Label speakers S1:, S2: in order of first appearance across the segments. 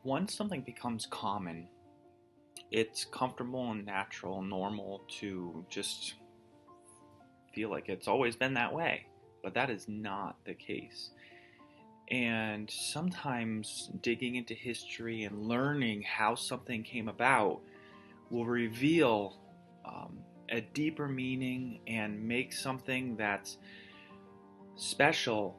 S1: once something becomes common, it's comfortable and natural, normal to just feel like it's always been that way. But that is not the case. And sometimes digging into history and learning how something came about will reveal a deeper meaning and make something that's special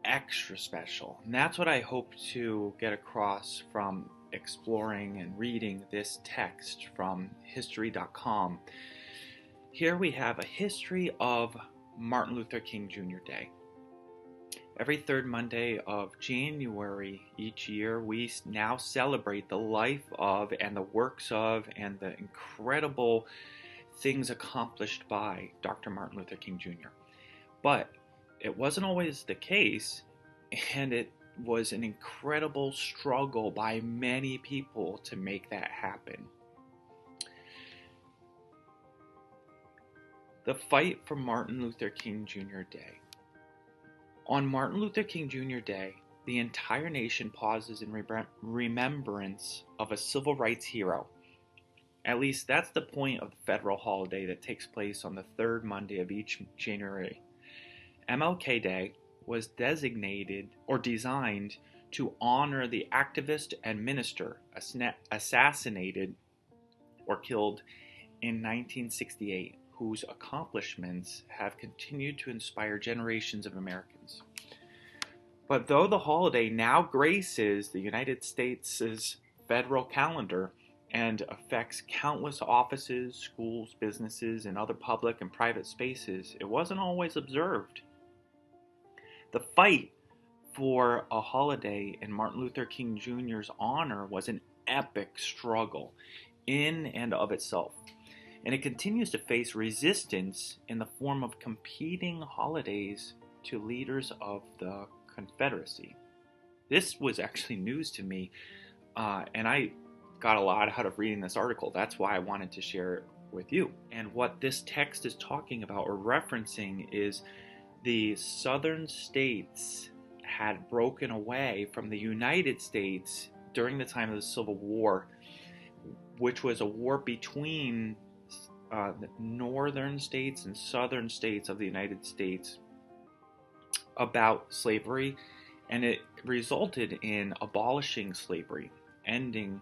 S1: extra special. And that's what I hope to get across from exploring and reading this text from history.com. Here we have a history of Martin Luther King Jr. Day. Every third Monday of January each year, we now celebrate the life of and the works of and the incredible things accomplished by Dr. Martin Luther King Jr. But it wasn't always the case, and it was an incredible struggle by many people to make that happen. The fight for Martin Luther King Jr. Day. On Martin Luther King Jr. Day, the entire nation pauses in remembrance of a civil rights hero. At least that's the point of the federal holiday that takes place on the third Monday of each January. MLK Day was designated or designed to honor the activist and minister assassinated or killed in 1968, whose accomplishments have continued to inspire generations of Americans. But though the holiday now graces the United States' federal calendar and affects countless offices, schools, businesses, and other public and private spaces, it wasn't always observed. The fight for a holiday in Martin Luther King Jr.'s honor was an epic struggle in and of itself, and it continues to face resistance in the form of competing holidays to leaders of the Confederacy. This was actually news to me, and I got a lot out of reading this article. That's why I wanted to share it with you. And what this text is talking about or referencing is the southern states had broken away from the United States during the time of the Civil War, which was a war between the northern states and southern states of the United States about slavery, and it resulted in abolishing slavery, ending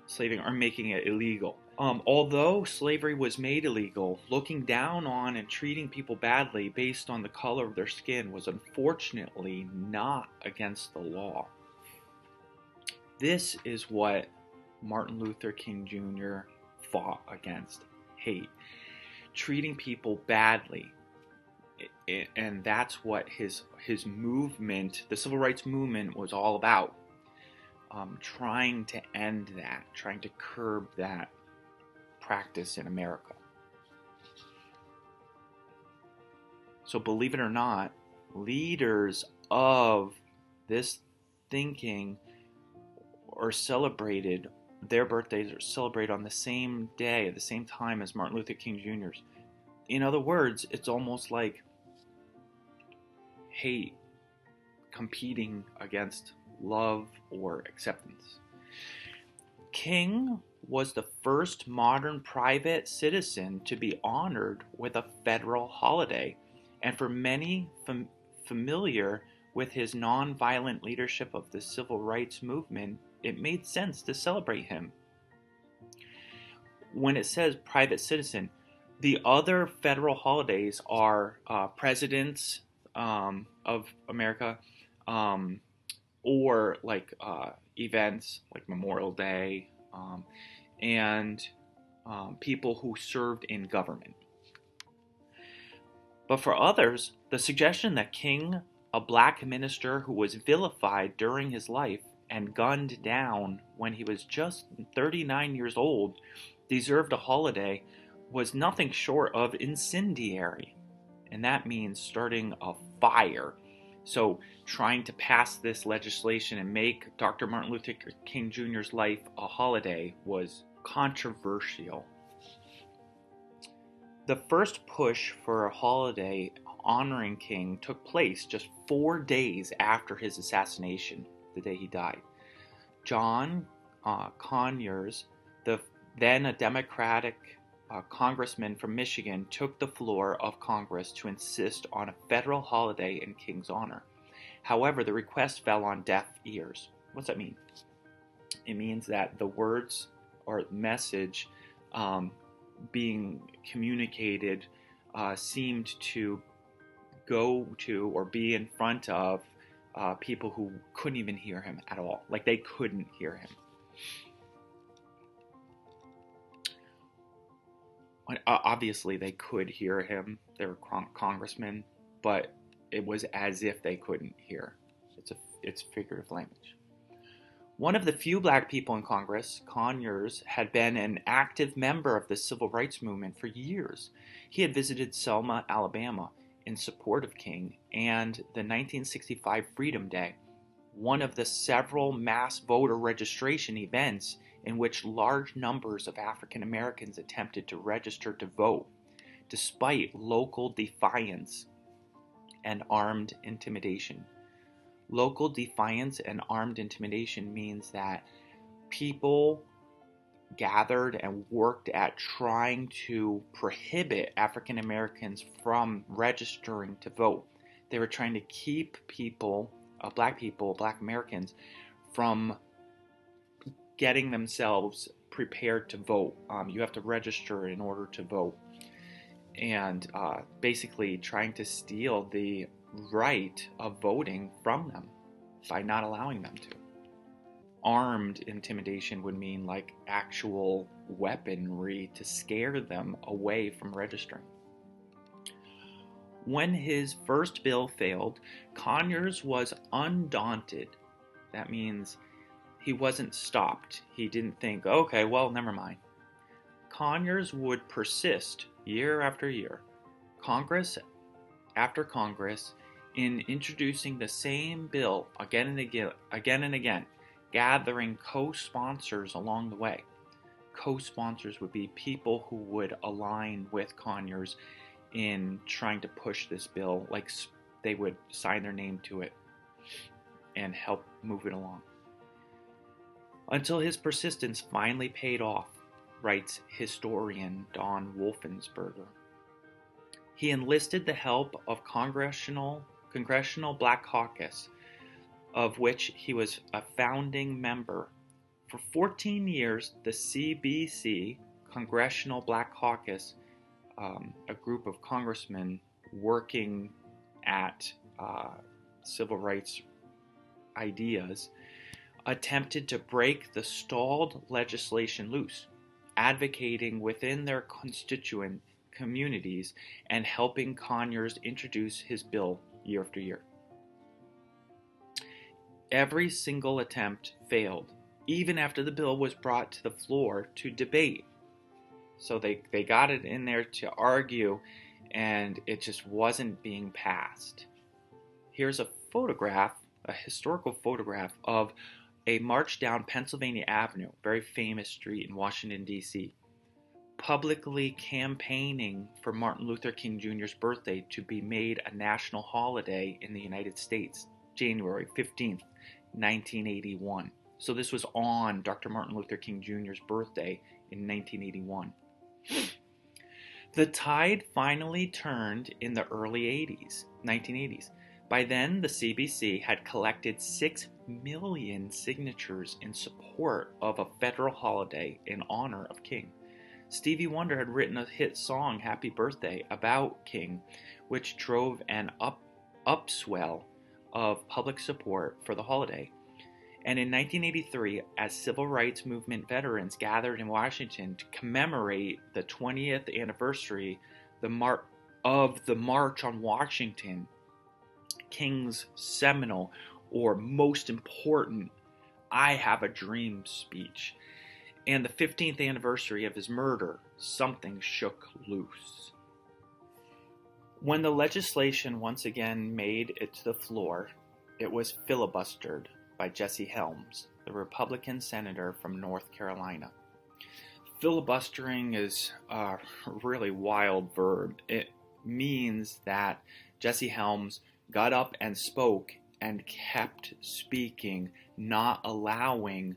S1: slavery, or making it illegal. Although slavery was made illegal, looking down on and treating people badly based on the color of their skin was unfortunately not against the law. This is what Martin Luther King Jr. fought against: hate, treating people badly. And that's what his movement, the civil rights movement, was all about. Trying to end that, trying to curb that practice in America. So believe it or not, leaders of this thinking are celebrated, their birthdays are celebrated on the same day, at the same time as Martin Luther King Jr.'s. In other words, it's almost like hate competing against love or acceptance. King was the first modern private citizen to be honored with a federal holiday, and for many familiar with his nonviolent leadership of the civil rights movement, it made sense to celebrate him. When it says private citizen, the other federal holidays are presidents of America, or like events like Memorial Day, and people who served in government. But for others, the suggestion that King, a black minister who was vilified during his life and gunned down when he was just 39 years old, deserved a holiday was nothing short of incendiary. And that means starting a fire. So trying to pass this legislation and make Dr. Martin Luther King Jr.'s life a holiday was controversial. The first push for a holiday honoring King took place just 4 days after his assassination, the day he died. John Conyers, then a Democratic congressman from Michigan, took the floor of Congress to insist on a federal holiday in King's honor. However, the request fell on deaf ears. What's that mean? It means that the words or message being communicated seemed to go to or be in front of people who couldn't even hear him at all. Like, they couldn't hear him. Obviously, they could hear him. They were congressmen, but it was as if they couldn't hear. It's figurative language. One of the few black people in Congress, Conyers had been an active member of the civil rights movement for years. He had visited Selma, Alabama, in support of King and the 1965 Freedom Day, one of the several mass voter registration events in which large numbers of African Americans attempted to register to vote, despite local defiance and armed intimidation. Local defiance and armed intimidation means that people gathered and worked at trying to prohibit African Americans from registering to vote. They were trying to keep black Americans, from getting themselves prepared to vote. You have to register in order to vote. And basically trying to steal the right of voting from them by not allowing them to. Armed intimidation would mean like actual weaponry to scare them away from registering. When his first bill failed, Conyers was undaunted. That means he wasn't stopped. He didn't think, okay, well, never mind. Conyers would persist year after year, Congress after Congress, in introducing the same bill again and again, gathering co-sponsors along the way. Co-sponsors would be people who would align with Conyers in trying to push this bill, like they would sign their name to it and help move it along. Until his persistence finally paid off, writes historian Don Wolfensberger. He enlisted the help of Congressional Black Caucus, of which he was a founding member. For 14 years, the CBC, Congressional Black Caucus, a group of congressmen working at civil rights ideas, attempted to break the stalled legislation loose, advocating within their constituent communities and helping Conyers introduce his bill year after year. Every single attempt failed, even after the bill was brought to the floor to debate. So they got it in there to argue, and it just wasn't being passed. Here's a photograph, a historical photograph of a march down Pennsylvania Avenue, very famous street in Washington, D.C., publicly campaigning for Martin Luther King Jr.'s birthday to be made a national holiday in the United States, January 15th, 1981. So this was on Dr. Martin Luther King Jr.'s birthday in 1981. The tide finally turned in the early 1980s. By then, the CBC had collected 6 million signatures in support of a federal holiday in honor of King. Stevie Wonder had written a hit song, Happy Birthday, about King, which drove an upswell of public support for the holiday. And in 1983, as civil rights movement veterans gathered in Washington to commemorate the 20th anniversary of the March on Washington, King's seminal or most important I Have a Dream speech, and the 15th anniversary of his murder, something shook loose. When the legislation once again made it to the floor, it was filibustered by Jesse Helms, the Republican senator from North Carolina. Filibustering is a really wild verb. It means that Jesse Helms got up and spoke and kept speaking, not allowing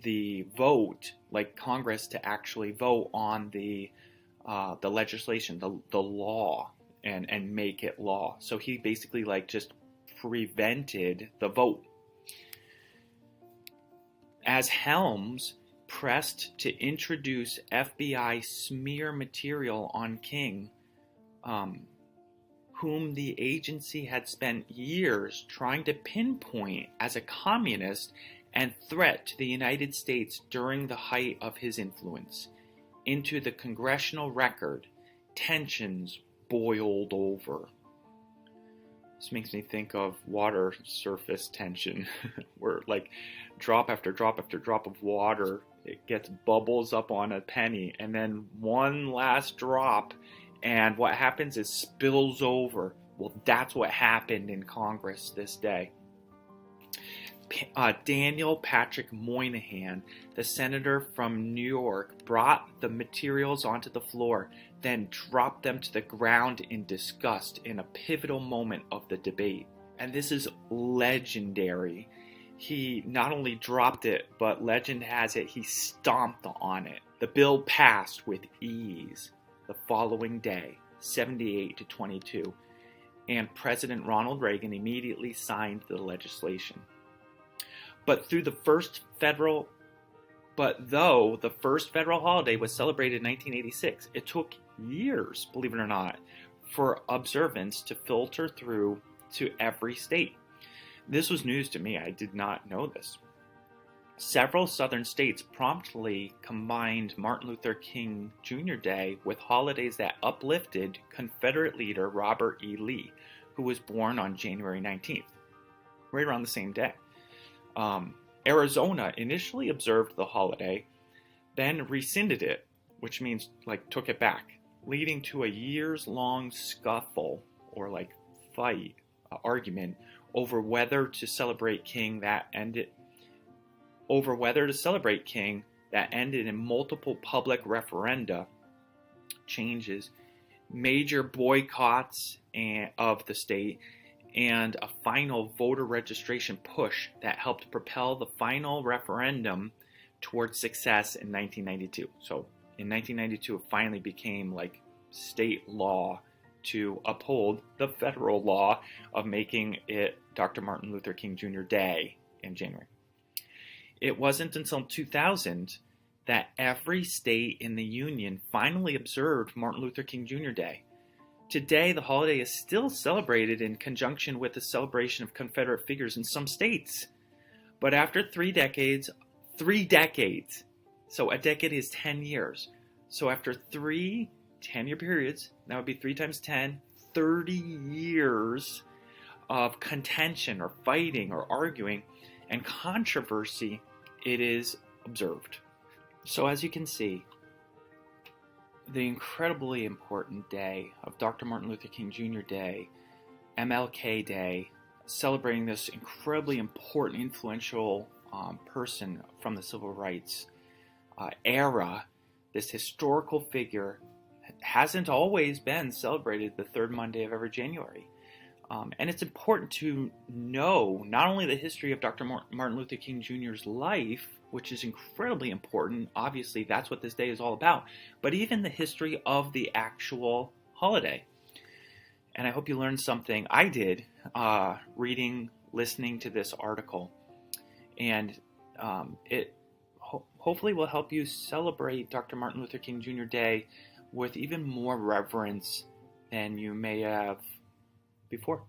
S1: the vote, like Congress, to actually vote on the legislation, the law, and make it law. So he basically just prevented the vote. As Helms pressed to introduce FBI smear material on King, whom the agency had spent years trying to pinpoint as a communist and threat to the United States during the height of his influence, into the congressional record, tensions boiled over. This makes me think of water surface tension, where drop after drop after drop of water, it gets bubbles up on a penny, and then one last drop, and what happens is spills over. Well, that's what happened in Congress this day. Daniel Patrick Moynihan, the senator from New York, brought the materials onto the floor, then dropped them to the ground in disgust in a pivotal moment of the debate. And this is legendary. He not only dropped it, but legend has it he stomped on it. The bill passed with ease the following day, 78-22, and President Ronald Reagan immediately signed the legislation. But though the first federal holiday was celebrated in 1986, it took years, believe it or not, for observance to filter through to every state. This was news to me. I did not know this. Several southern states promptly combined Martin Luther King Jr. Day with holidays that uplifted Confederate leader Robert E. Lee, who was born on January 19th, right around the same day. Arizona initially observed the holiday, then rescinded it, which means took it back, leading to a years-long scuffle or fight, argument over whether to celebrate King that ended in multiple public referenda changes, major boycotts of the state, and a final voter registration push that helped propel the final referendum towards success in 1992. So in 1992, it finally became state law to uphold the federal law of making it Dr. Martin Luther King Jr. Day in January. It wasn't until 2000 that every state in the Union finally observed Martin Luther King Jr. Day. Today, the holiday is still celebrated in conjunction with the celebration of Confederate figures in some states. But after 3 decades, so a decade is 10 years. So after 3 10-year periods, that would be 3 times 10, 30 years of contention or fighting or arguing and controversy, it is observed. So as you can see, the incredibly important day of Dr. Martin Luther King Jr. Day, MLK Day, celebrating this incredibly important, influential person from the civil rights era, this historical figure, hasn't always been celebrated the third Monday of every January. And it's important to know not only the history of Dr. Martin Luther King Jr.'s life, which is incredibly important, obviously that's what this day is all about, but even the history of the actual holiday. And I hope you learned something. I did, listening to this article. And it hopefully will help you celebrate Dr. Martin Luther King Jr. Day with even more reverence than you may have before.